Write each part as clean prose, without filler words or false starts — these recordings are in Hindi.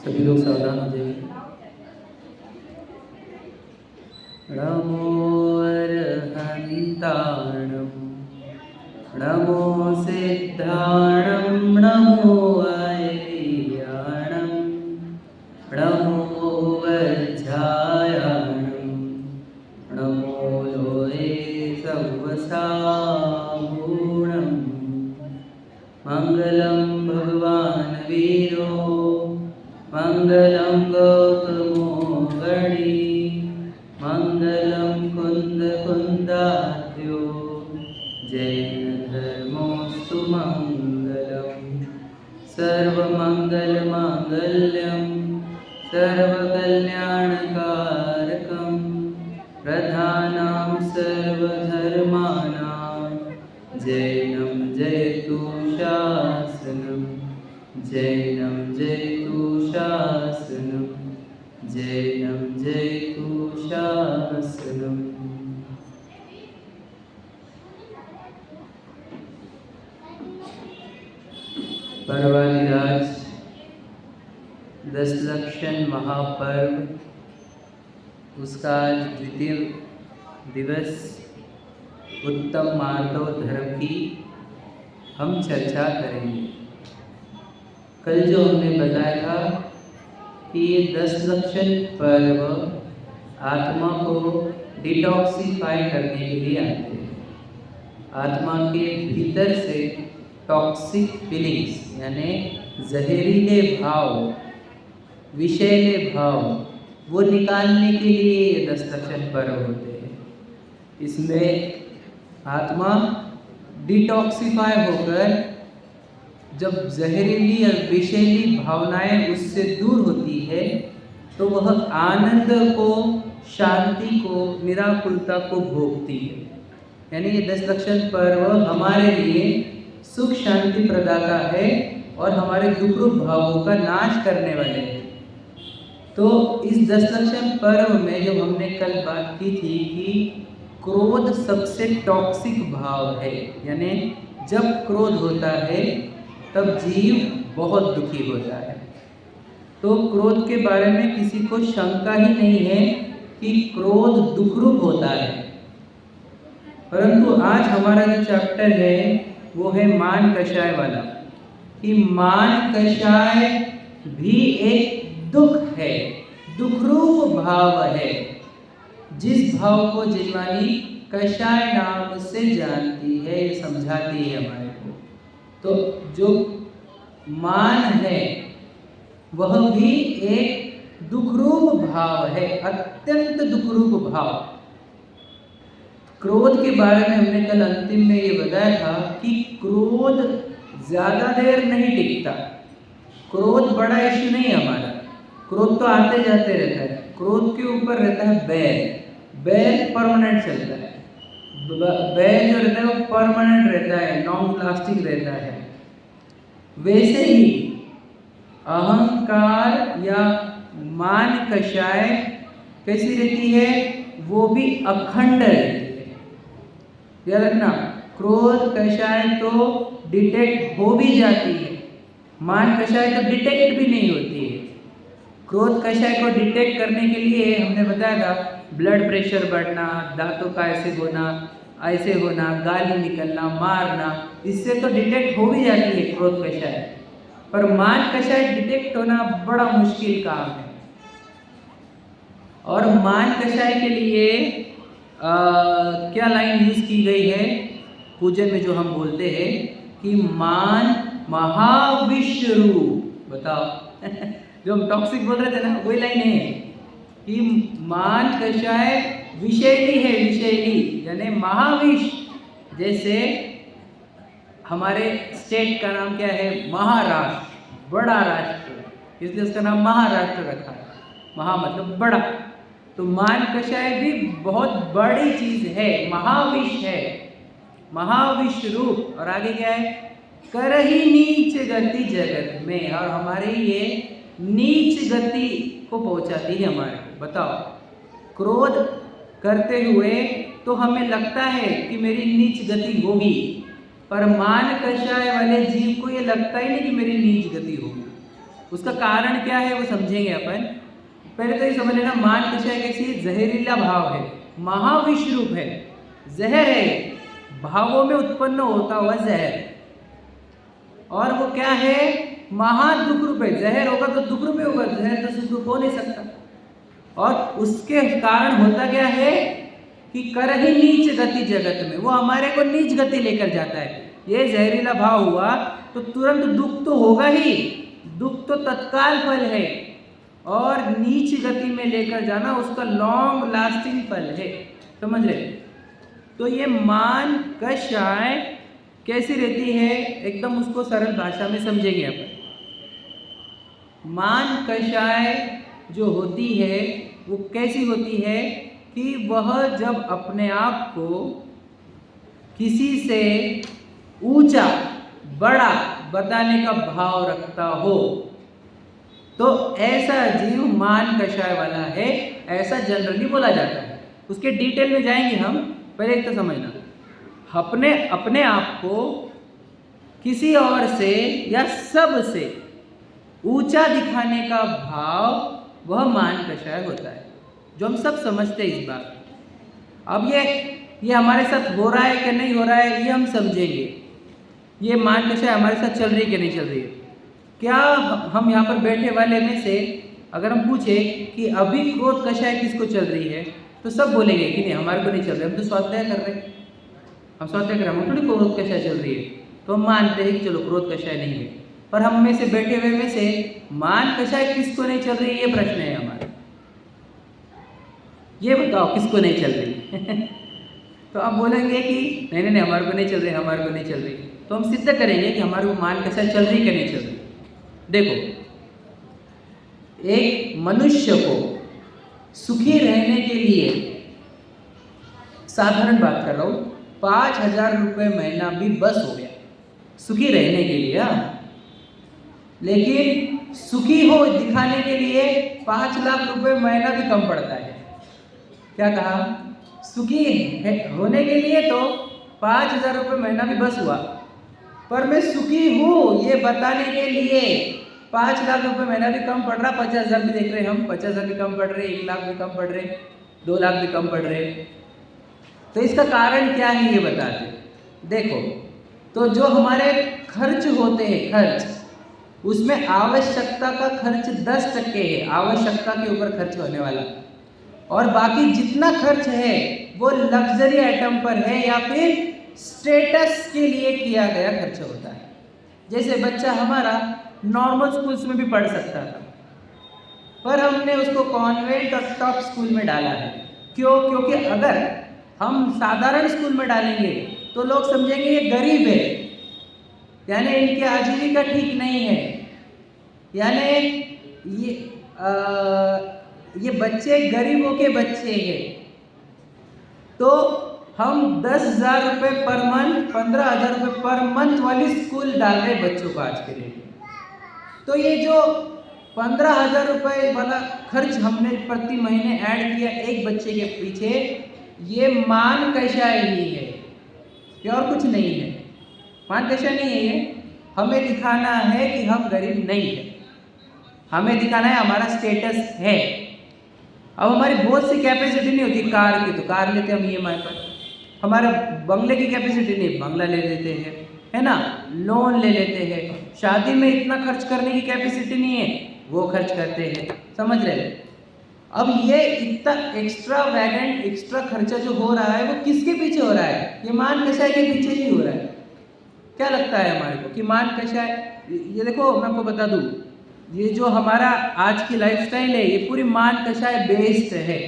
सभी लोग सावधान हो जाइए। नमो अर्हन्ताणं नमो सिद्धाणं नमो ऐर्याणं नमो वज्रायाणं नमो लोये सवसागुणं मङ्गलं भगवान् वीरो मङ्गलं गौतमो गणी मङ्गलं कुन्दकुन्दाद्यो जैनधर्मोऽस्तु मङ्गलं सर्वमङ्गलमाङ्गल्यं सर्वकल्याणकारकं प्रधानं सर्वधर्माणां जैनं जयतु शासनं जैनं जयतु शासनं जैनं जयतु शासनम्। पर्वाधिराज दशलक्षण महापर्व उसका आज द्वितीय दिवस उत्तम मार्दव धर्म की हम चर्चा करेंगे। कल जो हमने बताया था कि ये दशलक्षण पर्व आत्मा को डिटॉक्सिफाई करने के लिए आते हैं। आत्मा के भीतर से टॉक्सिक फीलिंग्स यानी जहरीले भाव विषैले भाव वो निकालने के लिए ये दशलक्षण पर्व होते हैं। इसमें आत्मा डिटॉक्सिफाई होकर जब जहरीली और विषैली भावनाएं उससे दूर होती है तो वह आनंद को शांति को निराकुलता को भोगती है। यानी ये दशलक्षण पर्व हमारे लिए सुख शांति प्रदाता है और हमारे दुख रूप भावों का नाश करने वाले हैं। तो इस दशलक्षण पर्व में जो हमने कल बात की थी कि क्रोध सबसे टॉक्सिक भाव है, यानी जब क्रोध होता है तब जीव बहुत दुखी होता है। तो क्रोध के बारे में किसी को शंका ही नहीं है कि क्रोध दुखरूप होता है। परंतु आज हमारा जो चैप्टर है वो है मान कषाय वाला, कि मान कषाय भी एक दुख है, दुखरूप भाव है। जिस भाव को जिनवानी कषाय नाम से जानती है, समझाती है हमारे को। तो जो मान है वह भी एक दुखरूप भाव है, अत्यंत दुखरूप भाव। क्रोध के बारे में हमने कल अंतिम में ये बताया था कि क्रोध ज्यादा देर नहीं टिकता। क्रोध बड़ा इश्यू नहीं है हमारा, क्रोध तो आते जाते रहता है। क्रोध के ऊपर रहता है बैर, बैर परमानेंट चलता है। बैर जो रहता है वो परमानेंट रहता है, नॉन लास्टिंग रहता है। वैसे ही अहंकार या मान कषाय कैसी रहती है, वो भी अखंड रहती है। याद रखना, क्रोध कषाय तो डिटेक्ट हो भी जाती है, मान कषाय तो डिटेक्ट भी नहीं होती है। क्रोध कषाय को डिटेक्ट करने के लिए हमने बताया था ब्लड प्रेशर बढ़ना, दांतों का ऐसे होना, गाली निकलना, मारना, इससे तो डिटेक्ट हो भी जाती है क्रोध कषाय। पर मान कषाय डिटेक्ट होना बड़ा मुश्किल काम है। और मान कषाय के लिए क्या लाइन यूज की गई है पूजन में, जो हम बोलते हैं कि मान महाविश्व रूप। बताओ जो हम टॉक्सिक बोल रहे थे ना, वही लाइन है कि मान कषाय विषैली है, विषैली यानी महाविष। जैसे हमारे स्टेट का नाम क्या है, महाराष्ट्र, बड़ा राष्ट्र, इसलिए उसका नाम महाराष्ट्र रखा है। महा मतलब बड़ा। तो मान कषाय भी बहुत बड़ी चीज है, महाविष है, महाविष रूप। और आगे क्या है, कर ही नीच गति जगत में, और हमारी ये नीच गति को पहुंचाती है हमारे को। बताओ, क्रोध करते हुए तो हमें लगता है कि मेरी नीच गति होगी, पर मान कषाय वाले जीव को ये लगता ही नहीं कि मेरी नीच गति होगी। उसका कारण क्या है वो समझेंगे अपन। पहले तो ये समझ लेना, मान कषाय कैसी जहरीला भाव है, महाविष रूप है, जहर है, भावों में उत्पन्न होता हुआ जहर। और वो क्या है, महादुख रूप है। जहर होगा तो दुख रूप होगा, जहर तो सुख रूप हो नहीं सकता। और उसके कारण होता क्या है कि कर ही नीच गति जगत में, वो हमारे को नीच गति लेकर जाता है। ये जहरीला भाव हुआ तो तुरंत दुख तो होगा ही, दुख तो तत्काल फल है, और नीच गति में लेकर जाना उसका लॉन्ग लास्टिंग फल है। समझ रहे? तो ये मान कषाय कैसी रहती है, एकदम उसको सरल भाषा में समझेंगे अपन। मान कषाय जो होती है वो कैसी होती है कि वह जब अपने आप को किसी से ऊंचा बड़ा बताने का भाव रखता हो तो ऐसा जीव मान कषाय वाला है, ऐसा जनरली बोला जाता है। उसके डिटेल में जाएंगे हम, पहले एक तो समझना, अपने आप को किसी और से या सब से ऊंचा दिखाने का भाव वह मान कषाय होता है, जो हम सब समझते हैं इस बात। अब ये हमारे साथ हो रहा है कि नहीं हो रहा है ये हम समझेंगे। ये मान कषाय हमारे साथ चल रही है कि नहीं चल रही है। क्या हम यहाँ पर बैठे वाले में से अगर हम पूछे कि अभी क्रोध कषाय किसको चल रही है, तो सब बोलेंगे कि नहीं हमारे को नहीं चल रही, हम तो स्वाध्याय कर रहे हैं, हम स्वाध्याय कर रहे हैं, हम थोड़ी क्रोध कषाय चल रही है। तो हम मानते हैं कि चलो क्रोध कषाय नहीं है, पर हम में से बैठे हुए में से मान कषाय किसको नहीं चल रही, ये प्रश्न है हमारा। ये बताओ किसको नहीं चल रही तो आप बोलेंगे कि नहीं नहीं नहीं हमारे को नहीं चल रही, हमारे को नहीं चल रही। तो हम सिद्ध करेंगे कि हमारे को मान कषाय चल रही कि नहीं चल रही। देखो, एक मनुष्य को सुखी रहने के लिए, साधारण बात कर रहा हूं, 5,000 रुपये महीना भी बस हो गया सुखी रहने के लिए। लेकिन सुखी हो दिखाने के लिए 5 लाख रुपए महीना भी कम पड़ता है। क्या कहा? सुखी होने के लिए तो 5,000 रुपये महीना भी बस हुआ, पर मैं सुखी हूँ ये बताने के लिए 5 लाख रुपए महीना भी कम पड़ रहा। 50,000 भी देख रहे हम, 50,000 भी कम पड़ रहे, 1 लाख भी कम पड़ रहे, 2 लाख भी कम पड़ रहे। तो इसका कारण क्या है ये बताते। देखो, तो जो हमारे खर्च होते हैं, खर्च, उसमें आवश्यकता का खर्च 10% है, आवश्यकता के ऊपर खर्च होने वाला, और बाकी जितना खर्च है वो लग्जरी आइटम पर है या फिर स्टेटस के लिए किया गया खर्च होता है। जैसे बच्चा हमारा नॉर्मल स्कूल्स में भी पढ़ सकता था, पर हमने उसको कॉन्वेंट और टॉप स्कूल में डाला है। क्यों? क्योंकि अगर हम साधारण स्कूल में डालेंगे तो लोग समझेंगे ये गरीब है, यानी इनकी आजीविका ठीक नहीं है, यानी ये बच्चे गरीबों के बच्चे हैं। तो हम 10,000 रुपये पर मंथ, 15,000 रुपये पर मंथ वाली स्कूल डाल रहे बच्चों को आज के लिए। तो ये जो 15,000 रुपये वाला खर्च हमने प्रति महीने ऐड किया एक बच्चे के पीछे, ये मान कषाय ही है, ये और कुछ नहीं है। मान कषाय नहीं है ये, हमें दिखाना है कि हम गरीब नहीं है, हमें दिखाना है हमारा स्टेटस है। अब हमारी बहुत सी कैपेसिटी नहीं होती कार की, तो कार लेते हम EMI पर, हमारे बंगले की कैपेसिटी नहीं, बंगला ले लेते हैं, है ना, लोन ले लेते हैं। शादी में इतना खर्च करने की कैपेसिटी नहीं है, वो खर्च करते हैं। समझ रहे? अब ये इतना एक्स्ट्रा वैगेंट, एक्स्ट्रा खर्चा जो हो रहा है वो किसके पीछे हो रहा है? ये मान कषाय के पीछे ही हो रहा है। क्या लगता है हमारे को कि मान कषाय, ये देखो मैं आपको बता दूं, ये जो हमारा आज की लाइफस्टाइल है ये पूरी मान कषाय बेस्ड है।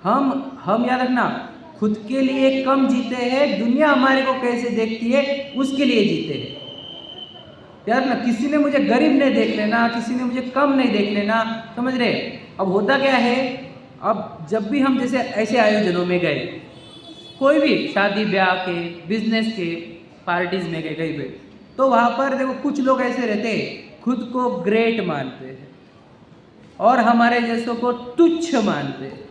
हम याद रखना, खुद के लिए कम जीते हैं, दुनिया हमारे को कैसे देखती है उसके लिए जीते हैं। यार ना, किसी ने मुझे गरीब नहीं देख लेना, किसी ने मुझे कम नहीं देख लेना। समझ रहे? अब होता क्या है, अब जब भी हम जैसे ऐसे आयोजनों में गए, कोई भी शादी ब्याह के, बिजनेस के पार्टीज में गए कहीं पे, तो वहाँ पर देखो कुछ लोग ऐसे रहते हैं खुद को ग्रेट मानते हैं और हमारे जैसों को तुच्छ मानते हैं।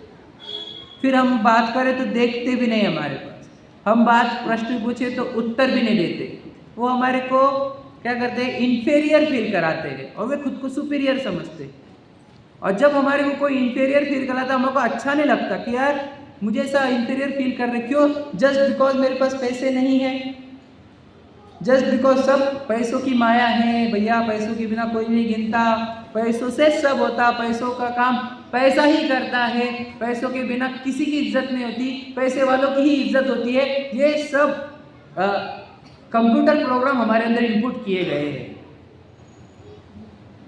फिर हम बात करें तो देखते भी नहीं हमारे पास, हम बात प्रश्न पूछे तो उत्तर भी नहीं देते। वो हमारे को क्या करते हैं, इन्फीरियर फील कराते हैं और वे खुद को सुपीरियर समझते हैं। और जब हमारे को कोई इन्फीरियर फील कराता है, हमको अच्छा नहीं लगता कि यार मुझे ऐसा इन्फीरियर फील कर रहे, क्यों? जस्ट बिकॉज मेरे पास पैसे नहीं है, जस्ट बिकॉज सब पैसों की माया है भैया, पैसों के बिना कोई नहीं गिनता, पैसों से सब होता, पैसों का काम पैसा ही करता है, पैसों के बिना किसी की इज्जत नहीं होती, पैसे वालों की ही इज्जत होती है। ये सब कंप्यूटर प्रोग्राम हमारे अंदर इनपुट किए गए हैं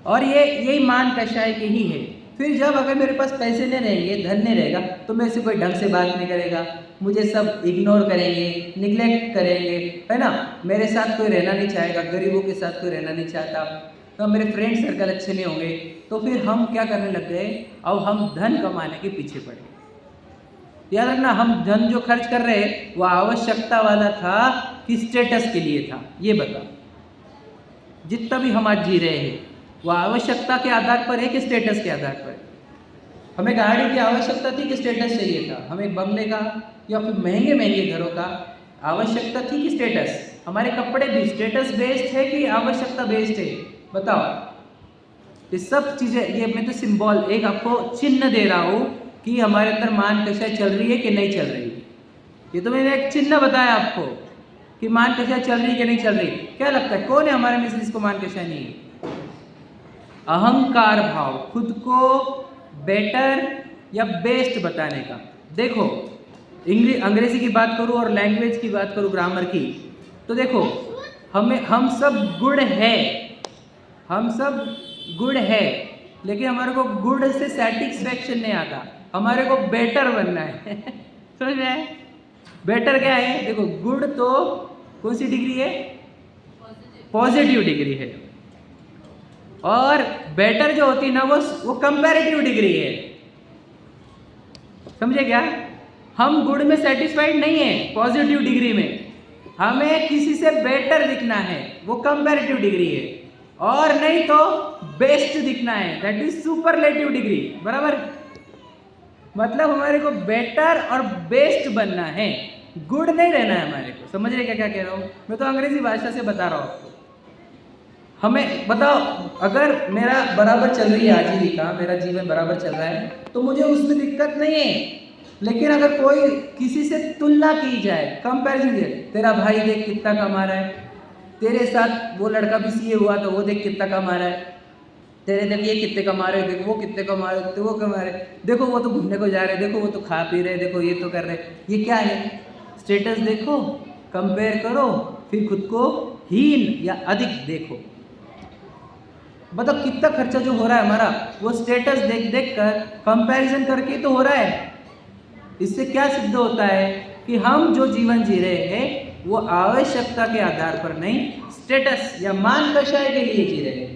और यही मान कषाय के ही है। फिर जब अगर मेरे पास पैसे नहीं रहेंगे, धन नहीं रहेगा, तो मेरे से कोई ढंग से बात नहीं करेगा, मुझे सब इग्नोर करेंगे, निग्लेक्ट करेंगे, है ना। मेरे साथ कोई रहना नहीं चाहेगा, गरीबों के साथ कोई रहना नहीं चाहता, तो मेरे फ्रेंड सर्कल अच्छे नहीं होंगे। तो फिर हम क्या करने लग गए, अब हम धन कमाने के पीछे पड़ गए। याद रखना, हम धन जो खर्च कर रहे हैं वो आवश्यकता वाला था कि स्टेटस के लिए था? ये बता, जितना भी हम आज जी रहे हैं वो आवश्यकता के आधार पर है कि स्टेटस के आधार पर? हमें गाड़ी की आवश्यकता थी कि स्टेटस चाहिए था? हमें बंगले का या फिर महंगे महंगे घरों का आवश्यकता थी कि स्टेटस? हमारे कपड़े भी स्टेटस बेस्ड है कि आवश्यकता बेस्ड है? बताओ। ये सब चीज़ें, ये मैं तो सिंबल, एक आपको चिन्ह दे रहा हूँ कि हमारे अंदर मान कषाय चल रही है कि नहीं चल रही। ये तो मैंने एक चिन्ह बताया आपको कि मान कषाय चल रही है कि नहीं चल रही। क्या लगता है कौन है हमारे में से जिसको मान कषाय नहीं है? अहंकार भाव, खुद को बेटर या बेस्ट बताने का। देखो, अंग्रेजी की बात करूँ और लैंग्वेज की बात करूँ, ग्रामर की, तो देखो हम सब गुड है, हम सब गुड है, लेकिन हमारे को गुड से सेटिस्फैक्शन नहीं आता, हमारे को बेटर बनना है। समझ में आए? बेटर क्या है? देखो, गुड तो कौन सी डिग्री है? पॉजिटिव डिग्री है, और बेटर जो होती है ना वो कंपैरेटिव डिग्री है। समझे क्या? हम गुड में सेटिस्फाइड नहीं है, पॉजिटिव डिग्री में हमें किसी से बेटर दिखना है, वो कंपैरेटिव डिग्री है, और नहीं तो बेस्ट दिखना है, दैट इज सुपरलेटिव डिग्री। बराबर? मतलब हमारे को बेटर और बेस्ट बनना है, गुड नहीं रहना है हमारे को। समझ रहे क्या क्या कह रहा हूँ? मैं तो अंग्रेजी भाषा से बता रहा हूँ आपको। हमें बताओ, अगर मेरा बराबर चल रही है आजीविका, मेरा जीवन बराबर चल रहा है, तो मुझे उसमें दिक्कत नहीं है। लेकिन अगर कोई किसी से तुलना की जाए, कंपैरिजन, तेरा भाई देख कितना कमा रहा है, तेरे साथ वो लड़का भी सीए हुआ तो वो देख कितना कमा रहा है, तेरे देख ये कितने कमा रहे, देखो वो कितने कमा रहे, तो वो कमा रहे, देखो वो तो घूमने को जा रहे, देखो वो तो खा पी रहे, देखो ये तो कर रहे। ये क्या है? स्टेटस देखो, कंपेयर करो, फिर खुद को हीन या अधिक देखो। मतलब कितना खर्चा जो हो रहा है हमारा, वो स्टेटस देख देख कर, कंपैरिजन करके तो हो रहा है। इससे क्या सिद्ध होता है कि हम जो जीवन जी रहे हैं वो आवश्यकता के आधार पर नहीं, स्टेटस या मान कषाय के लिए जी रहे हैं।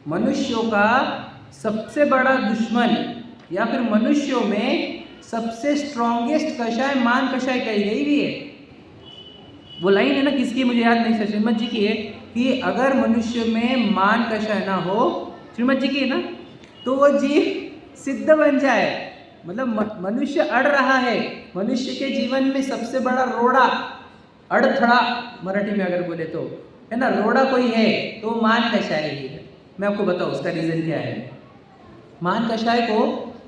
मनुष्यों का सबसे बड़ा दुश्मन या फिर मनुष्यों में सबसे स्ट्रॉन्गेस्ट कषाय मान कषाय कही गई भी है। वो लाइन है ना, किसकी मुझे याद नहीं, श्रीमद जी की है, कि अगर मनुष्य में मान कषाय ना हो, श्रीमद जी की है ना, तो वो जीव सिद्ध बन जाए। मतलब मनुष्य अड़ रहा है, मनुष्य के जीवन में सबसे बड़ा रोड़ा, अड़थड़ा मराठी में अगर बोले तो, है ना, रोड़ा कोई है तो मान कषाय ही है। मैं आपको बताऊँ उसका रीज़न क्या है। मान कषाय को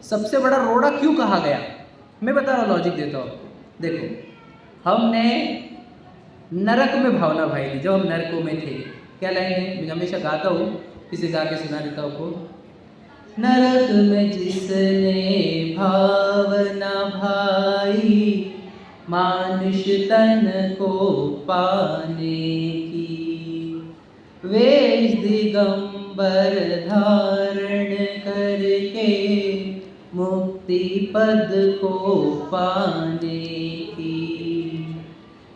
सबसे बड़ा रोड़ा क्यों कहा गया, मैं बता रहा हूँ, लॉजिक देता हूँ। देखो, हमने नरक में भावना भाई ली, जब हम नरकों में थे। क्या लाइन है, मैं हमेशा गाता हूँ, इसे गा के सुना देता हूँ आपको। नरक में जिसने भावना भाई, मानुष तन को पाने की, वेश दिगंबर धारण करके मुक्ति पद को पाने की।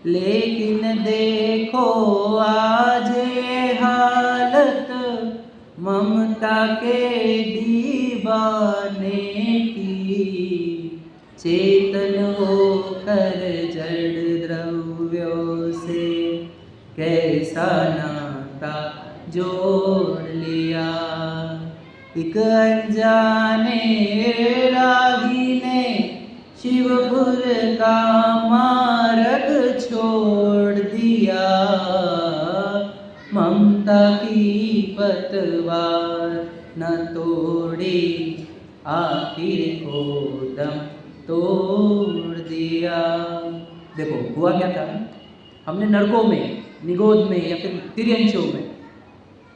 लेकिन देखो आज ये हालत ममता के दीवाने की, चेतन होकर जड़ द्रव्यों से कैसा नाता जोड़ लिया। एक अनजाने रागी ने शिवपुर का मार्ग छोड़ दिया, ममता की पतवार न तोड़ी, आखिर को दम तोड़ दिया। देखो हुआ क्या था, हमने नरकों में, निगोद में या फिर तिर्यंशों में,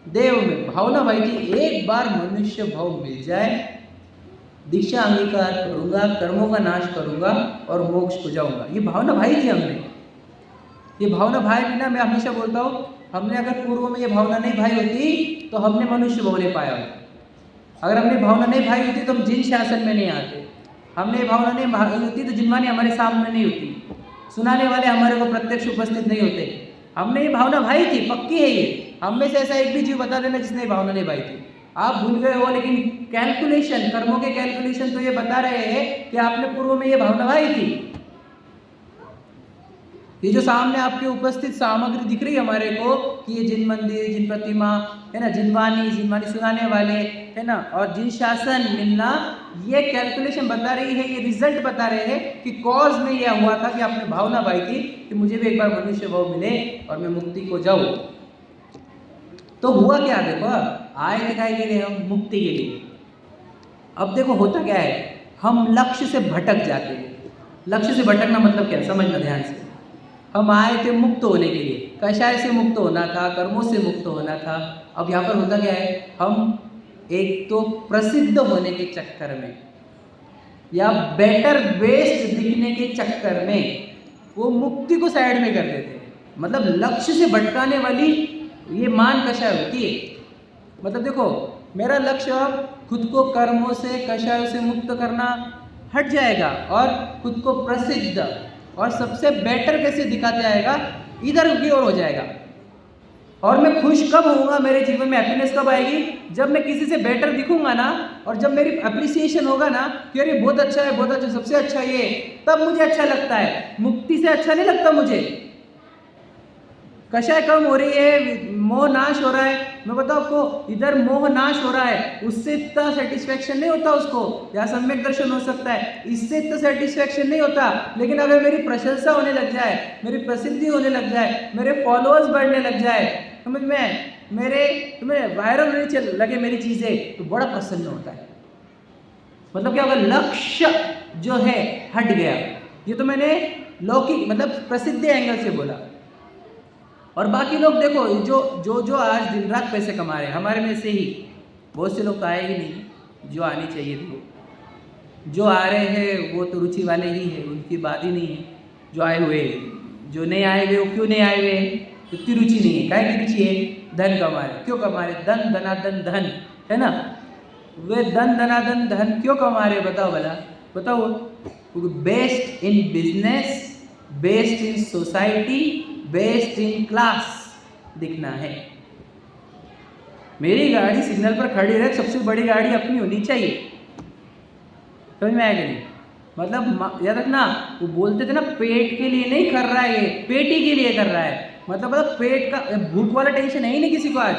देव में भावना भाई थी, एक बार मनुष्य भाव मिल जाए, दीक्षा अंगीकार करूंगा, कर्मों का नाश करूंगा और मोक्ष को जाऊंगा, ये भावना भाई थी हमने। ये भावना भाई बिना, मैं हमेशा बोलता हूँ, हमने अगर पूर्व में ये भावना नहीं भाई होती तो हमने मनुष्य भाव नहीं पाया होता। अगर हमने भावना नहीं भाई होती तो हम जिन शासन में नहीं आते। हमने भावना नहीं भाई होती तो जिनवानी हमारे सामने नहीं होती, सुनाने वाले हमारे को प्रत्यक्ष उपस्थित नहीं होते। हमने ये भावना भाई थी, पक्की है ये। हम में से ऐसा एक भी जीव बता देना जिसने भावना नहीं भाई थी। आप भूल गए हो, लेकिन कैलकुलेशन, कर्मों के कैलकुलेशन तो ये बता रहे हैं कि आपने पूर्व में ये भावना भाई थी। ये जो सामने आपके उपस्थित सामग्री दिख रही है हमारे को कि ये जिन मंदिर, जिन प्रतिमा है ना, जिनवानी सुनाने वाले है ना, और जिन शासन मिलना, ये कैलकुलेशन बता रही है, ये रिजल्ट बता रहे हैं कि कॉज में यह हुआ था कि आपने भावना भाई थी कि मुझे भी एक बार मनुष्य भाव मिले और मैं मुक्ति को जाऊं। तो हुआ क्या, देखो आए दिखाई दे रहे हम मुक्ति के लिए। अब देखो होता क्या है, हम लक्ष्य से भटक जाते हैं। लक्ष्य से भटकना मतलब क्या, समझना ध्यान से। हम आए थे मुक्त होने के लिए, कषाय से मुक्त होना था, कर्मों से मुक्त होना था। अब यहाँ पर होता क्या है, हम एक तो प्रसिद्ध होने के चक्कर में या बेटर बेस्ट दिखने के चक्कर में वो मुक्ति को साइड में कर देते हैं। मतलब लक्ष्य से भटकाने वाली ये मान कषाय होती है। मतलब देखो, मेरा लक्ष्य अब खुद को कर्मों से, कषायों से मुक्त करना हट जाएगा और खुद को प्रसिद्ध और सबसे बेटर कैसे दिखाते आएगा, इधर की ओर हो जाएगा। और मैं खुश कब होऊंगा, मेरे जीवन में हैप्पीनेस कब आएगी, जब मैं किसी से बेटर दिखूंगा ना, और जब मेरी अप्रिसिएशन होगा ना कि अरे बहुत अच्छा है, बहुत अच्छा, सबसे अच्छा ये, तब मुझे अच्छा लगता है। मुक्ति से अच्छा नहीं लगता मुझे। कषाय कम हो रही है, मोह नाश हो रहा है, मैं बताऊं आपको, इधर मोह नाश हो रहा है, उससे इतना सेटिस्फेक्शन नहीं होता उसको। यहाँ सम्यक दर्शन हो सकता है, इससे इतना सेटिस्फेक्शन नहीं होता। लेकिन अगर मेरी प्रशंसा होने लग जाए, मेरी प्रसिद्धि होने लग जाए, मेरे फॉलोअर्स बढ़ने लग जाए, समझ में, तुम्हें वायरल होने लगे मेरी चीजें, तो बड़ा प्रसन्न होता है। मतलब क्या होगा, लक्ष्य जो है हट गया। ये तो मैंने लौकिक मतलब प्रसिद्धि एंगल से बोला। और बाकी लोग देखो, जो आज दिन रात पैसे कमा रहे हैं, हमारे में से ही बहुत से लोग तो आए ही नहीं जो आने चाहिए थे। जो आ रहे हैं वो तो रुचि वाले ही हैं, उनकी बात ही नहीं है। जो आए हुए, जो नहीं आए हुए, वो क्यों नहीं आए हुए, उतनी रुचि नहीं है। काहे की रुचि है, धन कमा रहे। क्यों कमा रहे, धन धनाधन धन है ना, वे धन धनाधन धन क्यों कमा रहे, बताओ भला, बताओ। Best in business, best in society, best in class दिखना है। मेरी गाड़ी सिग्नल पर खड़ी रहे, सबसे बड़ी गाड़ी अपनी होनी चाहिए। समझ में आएगा नहीं, मतलब याद रखना, वो बोलते थे ना, पेट के लिए नहीं कर रहा है, ये पेटी के लिए कर रहा है। मतलब पेट का भूख वाला टेंशन है ही नहीं किसी को आज।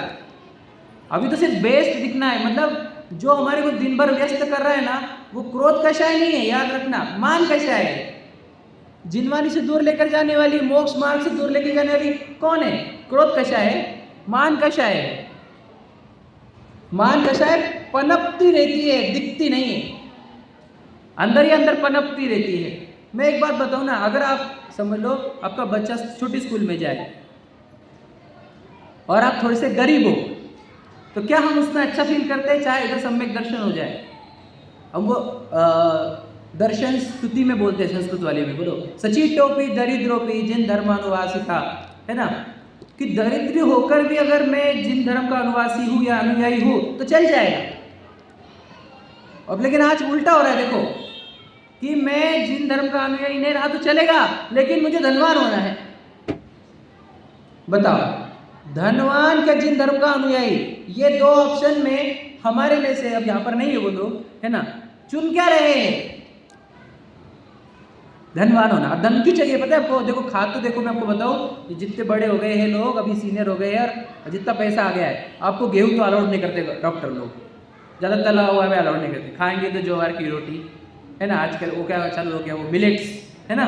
अभी तो सिर्फ बेस्ट दिखना है। मतलब जो हमारे को दिन भर व्यस्त कर रहा है ना, वो क्रोध कषाय नहीं है, याद रखना, मान कषाय है। जिनवानी से दूर लेकर जाने वाली, मोक्ष मार्ग से दूर लेकर जाने वाली कौन है, क्रोध कषाय है, मान कषाय है। मान कषाय पनपती रहती है, दिखती नहीं है, अंदर ही अंदर पनपती रहती है। मैं एक बात बताऊं ना, अगर आप समझ लो आपका बच्चा छोटी स्कूल में जाए और आप थोड़े से गरीब हो, तो क्या हम उसमें अच्छा फील करते हैं, चाहे इधर सम्यक दर्शन हो जाए। हम वो दर्शन स्तुति में बोलते हैं, संस्कृत वाले में बोलो, सची टोपी दरिद्रोपी जिन धर्मानुवासिका, है ना, कि दरिद्र होकर भी अगर मैं जिन धर्म का अनुवासी हूं या अनुयायी हूं तो चल जाएगा। अब लेकिन आज उल्टा हो रहा है, देखो, कि मैं जिन धर्म का अनुयायी नहीं रहा तो चलेगा, लेकिन मुझे धनवान होना है। बताओ, धनवान क्या जिन धर्म का अनुयायी, ये दो ऑप्शन में हमारे में से, अब यहां पर नहीं है वो लोग, है ना, चुन क्या रहे हैं, धनवान होना। धन क्यों चाहिए पता है आपको, देखो खाद तो देखो, मैं आपको बताऊं, जितने बड़े हो गए हैं लोग, अभी सीनियर हो गए यार, जितना पैसा आ गया है, आपको गेहूं तो अलाउड नहीं करते डॉक्टर लोग, ज़्यादा तला हुआ है अलाउड नहीं करते। खाएंगे तो ज्वार की रोटी, है ना, आजकल वो क्या चालू हो गया, वो मिलेट्स, है ना,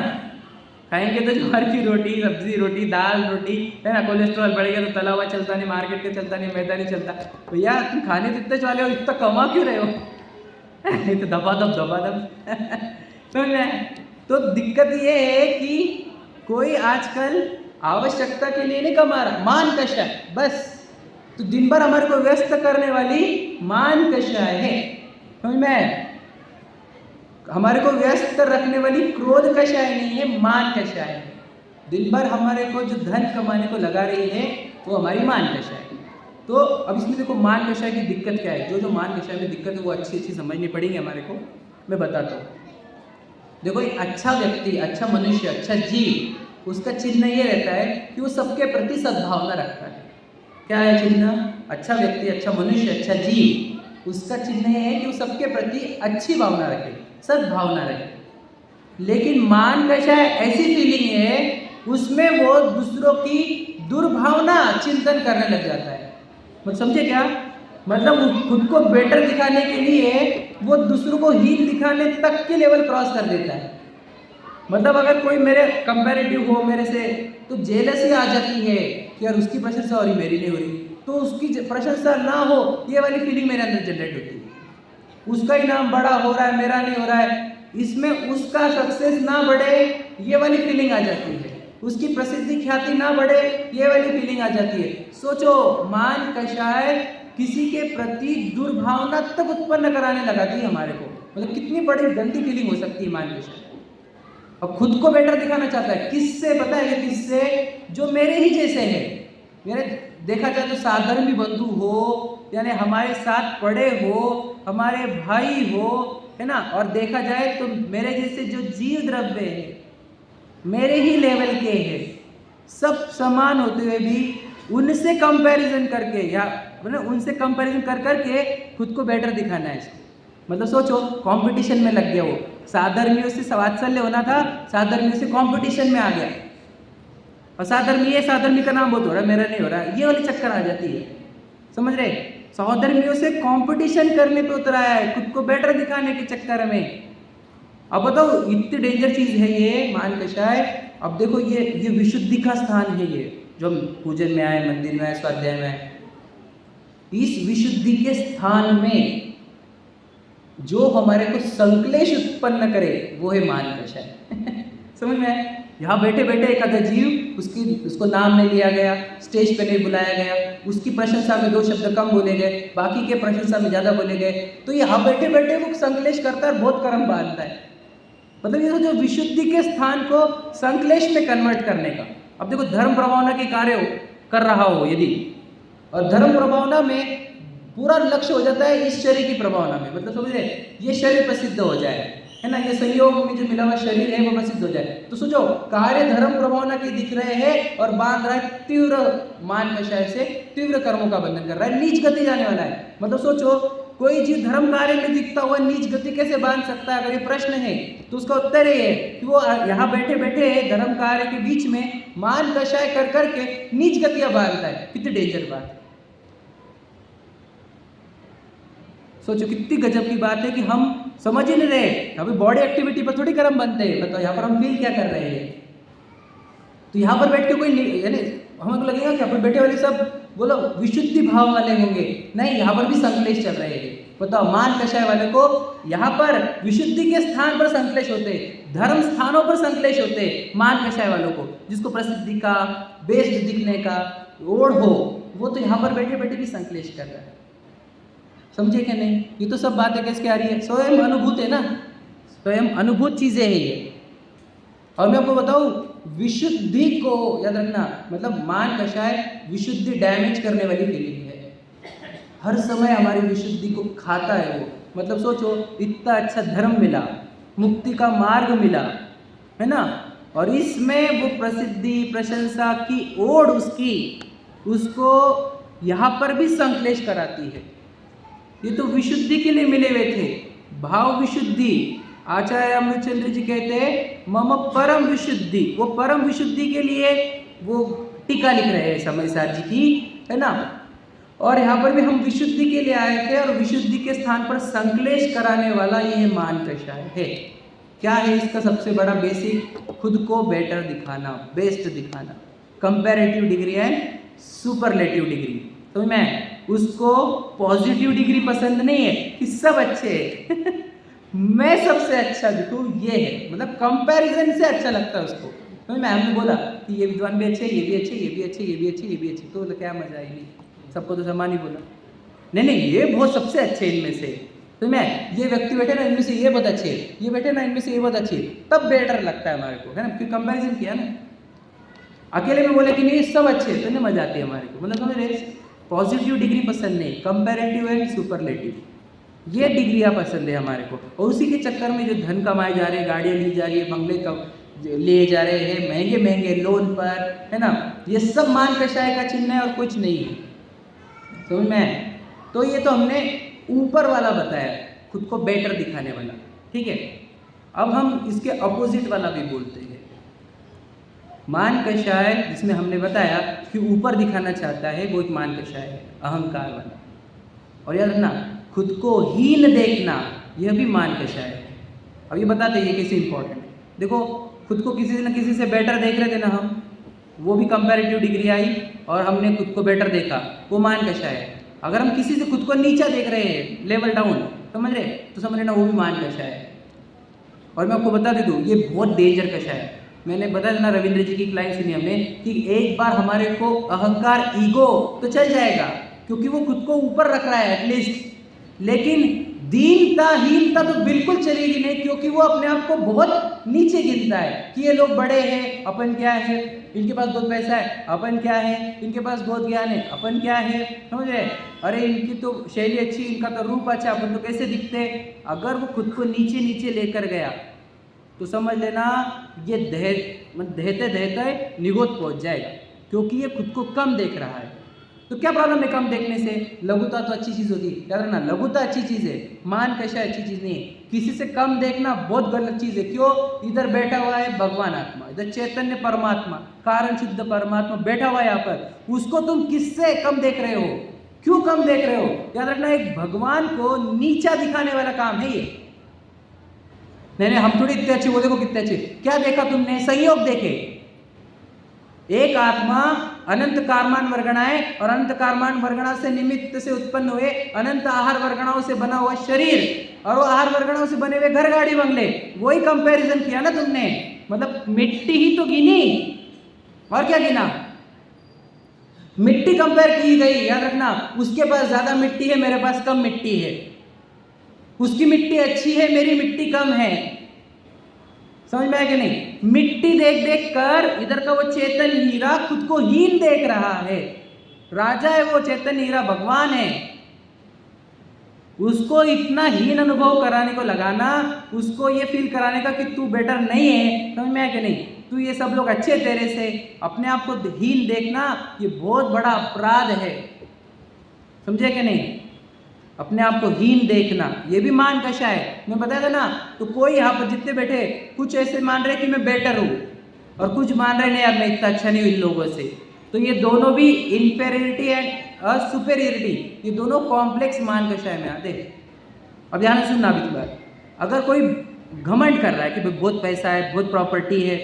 खाएंगे तो ज्वार की रोटी, सब्जी, रोटी, दाल, रोटी, है ना। कोलेस्ट्रॉल बढ़ेगा तो तला हुआ चलता नहीं, मार्केट का चलता नहीं, मैदा नहीं चलता। भैया तुम खाने तो इतने वाले हो, इतना कमा क्यों रहे हो? तो दबादब समझ में। तो दिक्कत ये है कि कोई आजकल आवश्यकता के लिए नहीं कमा रहा, मान कषाय बस। तो दिन भर हमारे को व्यस्त करने वाली मान कषाय है, समझ में। हमारे को व्यस्त रखने वाली क्रोध कषाय नहीं है, मान कषाय है। दिन भर हमारे को जो धन कमाने को लगा रही है वो हमारी मान कषाय है। तो अब इसमें देखो मान कषाय की दिक्कत क्या है। जो मान कषाय में दिक्कत है वो अच्छी समझनी पड़ेगी हमारे को। मैं बताता हूँ। देखो एक अच्छा व्यक्ति, अच्छा मनुष्य, अच्छा जीव, उसका चिन्ह ये रहता है कि वो सबके प्रति सद्भावना रखता है। क्या है चिन्ह? अच्छा व्यक्ति, अच्छा मनुष्य, अच्छा जीव, उसका चिन्ह ये है कि वो सबके प्रति अच्छी भावना रखे, सद्भावना रखे। लेकिन मान कषाय ऐसी फीलिंग है उसमें वो दूसरों की दुर्भावना चिंतन करने लग जाता है। मतलब समझे क्या? मतलब खुद को बेटर दिखाने के लिए वो दूसरों को हीन दिखाने तक के लेवल क्रॉस कर देता है। मतलब अगर कोई मेरे कंपैरेटिव हो मेरे से, तो जेलसी आ जाती है कि यार उसकी प्रशंसा हो रही, मेरी नहीं हो रही, तो उसकी प्रशंसा ना हो, ये वाली फीलिंग मेरे अंदर जनरेट होती है। उसका ही नाम बड़ा हो रहा है, मेरा नहीं हो रहा है, इसमें उसका सक्सेस ना बढ़े, ये वाली फीलिंग आ जाती है। उसकी प्रसिद्धि ख्याति ना बढ़े, ये वाली फीलिंग आ जाती है। सोचो, मान कषाय किसी के प्रति दुर्भावना तक उत्पन्न कराने लगाती है हमारे को। मतलब कितनी बड़ी गंदी फीलिंग हो सकती है मान कषाय। और खुद को बेटर दिखाना चाहता है, किससे पता है? किससे? जो मेरे ही जैसे हैं। मेरे देखा जाए तो साधर्मी बंधु हो, यानी हमारे साथ पढ़े हो, हमारे भाई हो, है ना। और देखा जाए तो मेरे जैसे जो जीव द्रव्य है, मेरे ही लेवल के हैं, सब समान होते हुए भी उनसे कंपैरिजन करके या मतलब उनसे कंपैरिजन कर करके खुद को बेटर दिखाना है। मतलब सोचो, कंपटीशन में लग गया वो। साधर्मियों से वात्सल्य होना था, साधर्मियों से कंपटीशन में आ गया। और साधर्मी का नाम बहुत हो रहा है, मेरा नहीं हो रहा, ये वाली चक्कर आ जाती है। समझ रहे? साधर्मियों से कंपटीशन करने पे उतरा है, खुद को बेटर दिखाने के चक्कर में। अब बताओ, इतनी डेंजर चीज है ये मान कषाय। अब देखो, ये विशुद्धि का स्थान है, ये जो हम पूजन में आए, मंदिर में आए, स्वाध्याय में आए, इस विशुद्धि के स्थान में जो हमारे को संक्लेश उत्पन्न करे वो है मान कषाय। समझ में आए? यहाँ बैठे बैठे एक आधा जीव, उसको नाम नहीं लिया गया, स्टेज पे नहीं बुलाया गया, उसकी प्रशंसा में 2 शब्द कम बोले गए, बाकी के प्रशंसा में ज्यादा बोले गए, तो यहाँ बैठे बैठे वो संक्लेश करता है, बहुत कर्म बांधता है। मतलब ये जो विशुद्धि के स्थान को संक्लेश में कन्वर्ट करने का। अब देखो, धर्म प्रभावना के कार्य कर रहा हो यदि, और धर्म प्रभावना में पूरा लक्ष्य हो जाता है इस शरीर की प्रभावना में, मतलब समझ रहे, ये शरीर प्रसिद्ध हो जाए, है ना, ये संयोग में जो मिला हुआ शरीर है वो प्रसिद्ध हो जाए। तो सोचो, कार्य धर्म प्रभावना के दिख रहे हैं और बांध रहा है तीव्र मान कषाय से, तीव्र कर्मों का बंधन कर रहा है, नीच गति जाने वाला है। मतलब सोचो, कोई जीव धर्म कार्य में दिखता हुआ नीच गति कैसे बांध सकता है? अगर ये प्रश्न है तो उसका उत्तर ये है कि वो यहाँ बैठे बैठे धर्म कार्य के बीच में मान कषाय कर करके नीच गतियां बांधता है। कितनी डेंजर बात है। सोचो कितनी गजब की बात है कि हम समझ ही नहीं रहे, अभी बॉडी एक्टिविटी पर थोड़ी कर्म बनते हैं। बताओ यहाँ पर हम फील क्या कर रहे हैं? तो यहाँ पर बैठ के कोई, यानी हमको लगेगा कि यहाँ पर बैठे वाले सब बोलो विशुद्धि भाव वाले होंगे, नहीं, यहाँ पर भी संक्लेश चल रहे हैं। बताओ, मान कषाय वाले को यहाँ पर विशुद्धि के स्थान पर संक्लेश होते, धर्म स्थानों पर संक्लेश होते। मान कषाय वालों को, जिसको प्रसिद्धि का, बेस्ट दिखने का ओढ़ हो, वो तो यहाँ पर बैठे बैठे भी संक्लेश कर रहा है। समझे क्या नहीं? ये तो सब बातें कैसे आ रही है? स्वयं अनुभूत है ना, स्वयं अनुभूत चीजें है ये। और मैं आपको बताऊं, विशुद्धि को याद रखना, मतलब मान कषाय विशुद्धि डैमेज करने वाली फीलिंग है। हर समय हमारी विशुद्धि को खाता है वो। मतलब सोचो, इतना अच्छा धर्म मिला, मुक्ति का मार्ग मिला, है ना, और इसमें वो प्रसिद्धि प्रशंसा की ओढ़ उसको यहाँ पर भी संक्लेश कराती है। ये तो विशुद्धि के लिए मिले हुए थे, भाव विशुद्धि। आचार्य अमृतचंद्र जी कहते हैं मम परम विशुद्धि, वो परम विशुद्धि के लिए वो टीका लिख रहे हैं समयसार जी की, है ना। और यहाँ पर भी हम विशुद्धि के लिए आए थे, और विशुद्धि के स्थान पर संक्लेश कराने वाला ये मान कषाय है। क्या है इसका सबसे बड़ा बेसिक? खुद को बेटर दिखाना, बेस्ट दिखाना। Comparative degree and superlative degree. तो मैं उसको पॉजिटिव डिग्री पसंद नहीं है कि सब अच्छे हैं मैं सबसे अच्छा दिखूं, ये है मतलब कंपैरिजन से अच्छा लगता है उसको। तो मैं हमने बोला कि ये विद्वान भी अच्छे, ये भी अच्छे, ये भी अच्छे, ये भी अच्छे, ये भी अच्छे, तो क्या मजा आई? नहीं, सबको तो समान ही बोला। नहीं नहीं, ये बहुत सबसे अच्छे इनमें से। तो मैं ये व्यक्ति बैठे ना इनमें से ये बहुत अच्छे, ये बैठे ना इनमें से ये बहुत अच्छे, तब बेटर लगता है हमारे को, है ना, क्योंकि कंपैरिजन किया ना। अकेले में बोले कि नहीं सब अच्छे, तो नहीं मजा आती है हमारे को। मतलब हमें पॉजिटिव डिग्री पसंद नहीं, कंपैरेटिव एंड सुपरलेटिव ये डिग्रियाँ पसंद है हमारे को। और उसी के चक्कर में जो धन कमाए जा रहे हैं, गाड़ियाँ ली जा रही है, बंगले ले जा रहे हैं महंगे महंगे लोन पर, है ना, ये सब मान कषाय का चिन्ह है और कुछ नहीं है, समझ में? तो ये तो हमने ऊपर वाला बताया, खुद को बेटर दिखाने वाला, ठीक है। अब हम इसके अपोजिट वाला भी बोलते हैं, मान कषाय, जिसमें हमने बताया कि ऊपर दिखाना चाहता है, वो एक मान कषाय है, अहंकार वाला। और याद रखना, खुद को हीन देखना, यह भी मान कषाय है। अब ये बताते हैं ये कैसे इंपॉर्टेंट है। देखो, खुद को किसी न किसी से बेटर देख रहे थे ना हम, वो भी कंपैरेटिव डिग्री आई और हमने खुद को बेटर देखा, वो मान कषाय है। अगर हम किसी से खुद को नीचा देख रहे हैं, लेवल डाउन, समझ रहे, तो समझ लेना वो भी मान कषाय है। और मैं आपको बता दे दूँ, ये बहुत डेंजर कषाय है। मैंने बताया ना, रविंद्र जी की एक लाइन सुनी हमने कि एक बार हमारे को अहंकार, ईगो तो चल जाएगा क्योंकि वो खुद को ऊपर रख रहा है एटलीस्ट, लेकिन दीनता, हीनता तो बिल्कुल चलेगी नहीं, क्योंकि वो अपने आप को बहुत नीचे गिनता है कि ये लोग बड़े हैं, अपन क्या है, इनके पास बहुत पैसा है, अपन क्या है, इनके पास बहुत ज्ञान है, अपन क्या है, समझ रहे, अरे इनकी तो शैली अच्छी, इनका तो रूप अच्छा, अपन तो कैसे दिखते। अगर वो खुद को नीचे नीचे लेकर गया तो समझ लेना ये दहते दहते निगोद पहुंच जाएगा, क्योंकि ये खुद को कम देख रहा है। तो क्या प्रॉब्लम है कम देखने से? लघुता तो अच्छी चीज़ होती है, याद रखना, लघुता अच्छी चीज़ है, मान कषाय अच्छी चीज़ नहीं है। किसी से कम देखना बहुत गलत चीज़ है। क्यों? इधर बैठा हुआ है भगवान आत्मा, इधर चैतन्य परमात्मा, कारण शुद्ध परमात्मा बैठा हुआ है यहाँ पर, उसको तुम किससे कम देख रहे हो? क्यों कम देख रहे हो? याद रखना, एक भगवान को नीचा दिखाने वाला काम है ये। नहीं, हम थोड़ी इतने अच्छे, वो देखो कितने अच्छे। क्या देखा तुमने? संयोग देखे। एक आत्मा अनंत कारमान वर्गणाएं और अनंत कारमान वर्गणा से निमित्त से उत्पन्न हुए अनंत आहार वर्गणाओं से बना हुआ शरीर, और वो आहार वर्गणाओं से बने हुए घर, गाड़ी, बंगले, वही कंपैरिजन किया ना तुमने। मतलब मिट्टी ही तो गिनी, और क्या गिना? मिट्टी कंपेयर की गई। याद रखना, उसके पास ज्यादा मिट्टी है, मेरे पास कम मिट्टी है, उसकी मिट्टी अच्छी है, मेरी मिट्टी कम है। समझ में आया कि नहीं? मिट्टी देख देख कर इधर का वो चेतन हीरा खुद को हीन देख रहा है। राजा है वो, चेतन हीरा भगवान है, उसको इतना हीन अनुभव कराने को लगाना, उसको ये फील कराने का कि तू बेटर नहीं है। समझ में आया कि नहीं? तू, ये सब लोग अच्छे तेरे से, अपने आप को हीन देखना ये बहुत बड़ा अपराध है। समझे कि नहीं? अपने आप को हीन देखना ये भी मान कषाय है। मैं बताया था ना, तो कोई यहाँ पर जितने बैठे, कुछ ऐसे मान रहे कि मैं बेटर हूँ और कुछ मान रहे नहीं यार मैं इतना अच्छा नहीं हूँ इन लोगों से। तो ये दोनों भी इंफेरियरिटी एंड सुपेरियरिटी, ये दोनों कॉम्प्लेक्स मान कषाय में आते हैं। अब ध्यान से सुनना अभी बात, अगर कोई घमंड कर रहा है कि भाई बहुत पैसा है, बहुत प्रॉपर्टी है,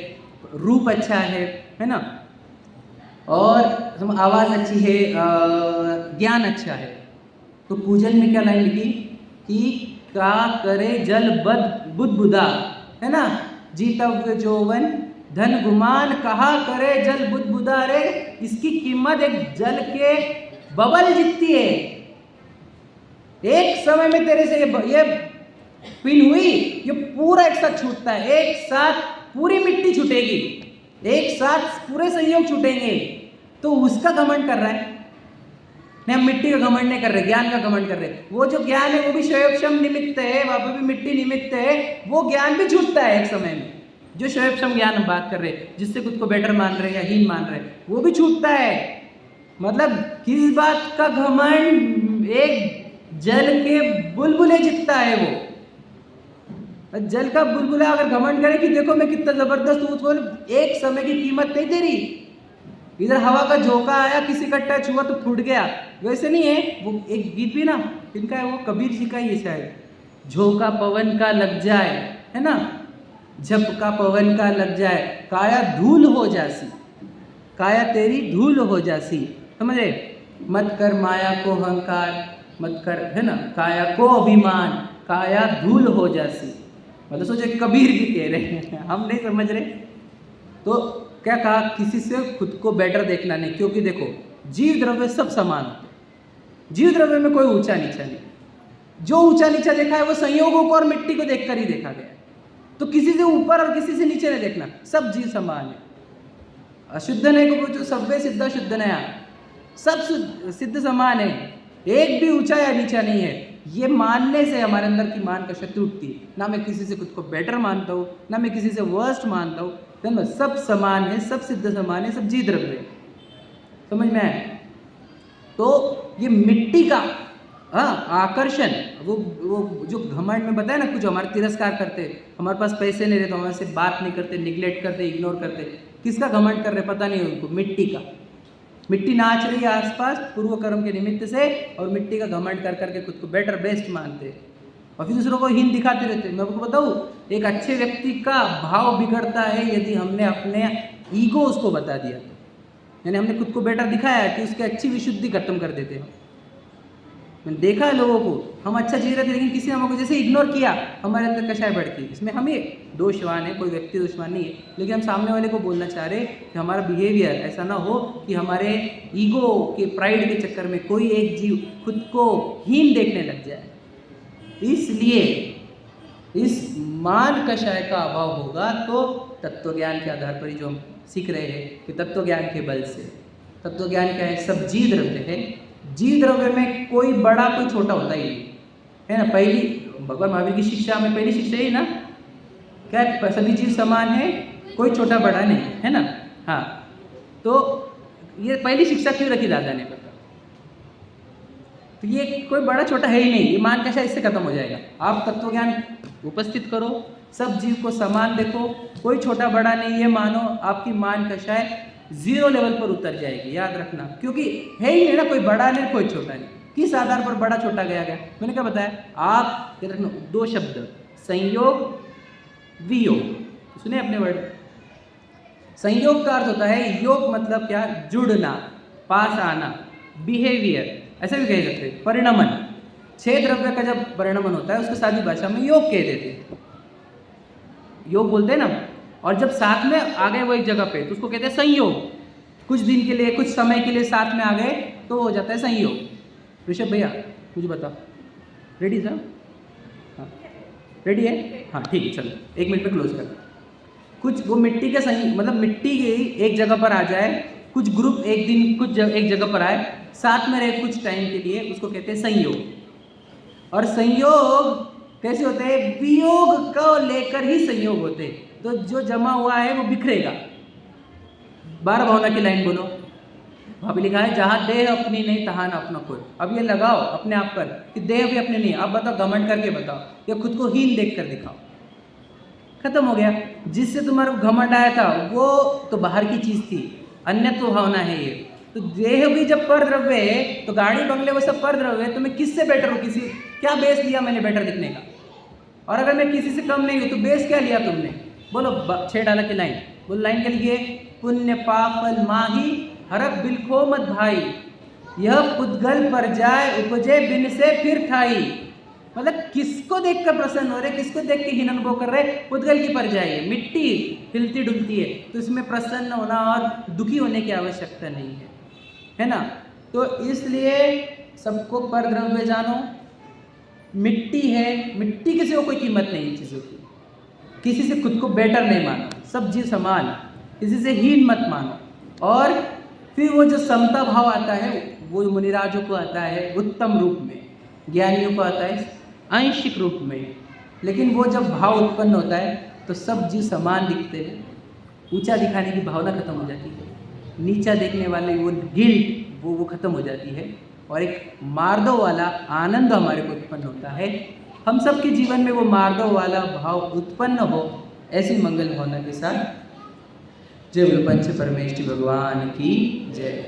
रूप अच्छा है ना, और आवाज़ अच्छी है, ज्ञान अच्छा है, तो पूजन में क्या लाइन लिखी कि का करे जल बद बुदबुदा, है ना, जीतव्य जोवन धन गुमान, कहा करे जल बुदबुदा। रे इसकी कीमत एक जल के बबल जितती है। एक समय में तेरे से ये पिन हुई, ये पूरा एक साथ छूटता है, एक साथ पूरी मिट्टी छूटेगी, एक साथ पूरे संयोग छूटेंगे। तो उसका घमंड कर रहा है। नहीं, हम मिट्टी का घमंड नहीं कर रहे, ज्ञान का घमंड कर रहे। वो जो ज्ञान है वो भी शोयक्षम निमित्त है, वहां पर भी मिट्टी निमित्त है, वो ज्ञान भी छूटता है एक समय में। जो शोयक्षम ज्ञान हम बात कर रहे, जिससे खुद को बेटर मान रहे या हीन मान रहे, वो भी छूटता है। मतलब किस बात का घमंड? एक जल के बुलबुले जितना है वो। जल का बुलबुला अगर घमंड करे कि देखो मैं कितना जबरदस्त हूँ, तो एक समय की कीमत नहीं दे रही। इधर हवा का झोंका आया, किसी का टच हुआ तो फूट गया, वैसे नहीं है। वो एक गीत भी ना, इनका है वो, कबीर जी का ही है शायद, झोंका पवन का लग जाए, है ना, झपका पवन का लग जाए, काया धूल हो जासी, काया तेरी धूल हो जासी। समझे? मत कर माया को अहंकार, मत कर, है ना, काया को अभिमान, काया धूल हो जासी। मतलब सोचे कबीर भी कह रहे हैं, हम नहीं समझ रहे। तो क्या कहा? किसी से खुद को बेटर देखना नहीं, क्योंकि देखो जीव द्रव्य सब समान होते हैं, जीव द्रव्य में कोई ऊंचा नीचा नहीं। जो ऊंचा नीचा देखा है वो संयोगों को और मिट्टी को देखकर ही देखा गया है। तो किसी से ऊपर और किसी से नीचे नहीं देखना, सब जीव समान है। अशुद्ध नहीं को पूछो, सभ्य सिद्ध शुद्ध नया, सब सिद्ध समान है, एक भी ऊंचा या नीचा नहीं है। ये मानने से हमारे अंदर की मान का शक्ति उठती है। ना मैं किसी से खुद को बेटर मानता हूँ, ना मैं किसी से वर्स्ट मानता हूँ, समझ? सब समान है, सब सिद्ध समान है, सब जीव द्रव्य है। समझ में आए? तो ये मिट्टी का आकर्षण, वो जो घमंड में बताया ना, कुछ हमारे तिरस्कार करते, हमारे पास पैसे नहीं रहते, हमारे से बात नहीं करते, निगलेक्ट करते, इग्नोर करते, किसका घमंड कर रहे पता नहीं उनको, मिट्टी का। मिट्टी नाच रही है आसपास पूर्व कर्म के निमित्त से, और मिट्टी का घमंड कर करके खुद को बेटर बेस्ट मानते हैं और फिर दूसरों को हीन दिखाते रहते हैं। मैं आपको बताऊँ, एक अच्छे व्यक्ति का भाव बिगड़ता है यदि हमने अपने ईगो उसको बता दिया, यानी हमने खुद को बेटर दिखाया कि उसकी अच्छी विशुद्धि खत्म कर देते हैं। मैंने देखा है लोगों को, हम अच्छा जी रहे थे लेकिन किसी ने हमको जैसे इग्नोर किया, हमारे अंदर कषाय बढ़ती। इसमें हम ये दोषवान है, कोई व्यक्ति दोषवान नहीं है, लेकिन हम सामने वाले को बोलना चाह रहे कि हमारा बिहेवियर ऐसा ना हो कि हमारे ईगो के प्राइड के चक्कर में कोई एक जीव खुद को हीन देखने लग जाए। इसलिए इस मान कषाय का अभाव होगा तो तत्वज्ञान के आधार पर ही जो हम सीख रहे हैं कि तत्वज्ञान के बल से, तत्वज्ञान क्या है? सब जीव द्रव्य है, जीव द्रव्य में कोई बड़ा कोई छोटा होता ही नहीं है ना। पहली भगवान महावीर की शिक्षा में पहली शिक्षा ही ना, क्या है? सभी जीव समान है, कोई छोटा बड़ा नहीं है ना। हाँ, तो ये पहली शिक्षा क्यों रखी दादा ने? पता तो ये कोई बड़ा छोटा है ही नहीं, ये मान कषाय इससे खत्म हो जाएगा। आप तत्वज्ञान उपस्थित करो, सब जीव को समान देखो, कोई छोटा बड़ा नहीं, ये मानो, आपकी मान कषाय जीरो लेवल पर उतर जाएगी। याद रखना, क्योंकि है ही नहीं ना, कोई बड़ा नहीं कोई छोटा नहीं। किस आधार पर बड़ा छोटा गया? मैंने क्या बताया? आप याद रखना, दो शब्द, संयोग वियोग, सुने अपने वर्ड। संयोग का अर्थ होता है, योग मतलब क्या? जुड़ना, पास आना, बिहेवियर, ऐसे भी कह सकते हैं। परिणमन, 6 द्रव्य का जब परिणमन होता है उसको सादी भाषा में योग कह देते हैं, योग बोलते हैं ना। और जब साथ में आ गए वो एक जगह पे तो उसको कहते हैं संयोग। कुछ दिन के लिए, कुछ समय के लिए साथ में आ गए तो हो जाता है संयोग। ऋषभ भैया मुझे बताओ, रेडी सर? हाँ रेडी है? हाँ ठीक है, चलो 1 मिनट में क्लोज कर। कुछ वो मिट्टी के मतलब मिट्टी के एक जगह पर आ जाए, कुछ ग्रुप एक दिन कुछ एक जगह पर आए, साथ में रहे कुछ टाइम के लिए, उसको कहते हैं संयोग। और संयोग कैसे होते हैं? वियोग को लेकर ही संयोग होते हैं। तो जो जमा हुआ है वो बिखरेगा। 12 भावना की लाइन बोलो। वहाँ पे लिखा है, जहाँ देह अपनी नहीं तहाँ न अपना कोई। अब ये लगाओ अपने आप पर कि देह भी अपनी नहीं। अब बताओ, घमंड करके बताओ या खुद को हीन देख कर दिखाओ। खत्म हो गया। जिससे तुम्हारा घमंड आया था वो तो बाहर की चीज़ थी, अन्यत्व भावना है ये। तो देह भी जब पर द्रव्य है तो गाड़ी बंगले वो सब पर द्रव्य है। तो मैं किससे बेटर हूँ? किसी क्या बेस लिया मैंने बेटर दिखने का? और अगर मैं किसी से कम नहीं हूँ तो बेस क्या लिया तुमने? बोलो 6 डाला की लाइन बोलो। लाइन के लिए पुण्य पापल माही हरक बिलखो मत भाई, यह पुद्गल पर जाए उपजे बिन से फिर ठाई। मतलब किसको देख कर प्रसन्न हो रहे, किसको देख के हीन अनुभव कर रहे? पुद्गल की पर जाए, मिट्टी हिलती डुलती है तो इसमें प्रसन्न होना और दुखी होने की आवश्यकता नहीं है ना। तो इसलिए सबको पर द्रव्य जानो। मिट्टी है, मिट्टी के सिवा कोई कीमत नहीं चीज़ों की। किसी से खुद को बेटर नहीं मानो, सब जीव समान, किसी से हीन मत मानो। और फिर वो जो समता भाव आता है वो मुनिराजों को आता है उत्तम रूप में, ज्ञानियों को आता है आंशिक रूप में। लेकिन वो जब भाव उत्पन्न होता है तो सब जीव समान दिखते हैं। ऊंचा दिखाने की भावना खत्म हो जाती है, नीचा देखने वाले वो गिल्ट वो खत्म हो जाती है, और एक मार्दव वाला आनंद हमारे को उत्पन्न होता है। हम सब के जीवन में वो मार्दव वाला भाव उत्पन्न हो, ऐसी मंगल भावना के साथ जय बोलो पंच परमेष्टि भगवान की जय।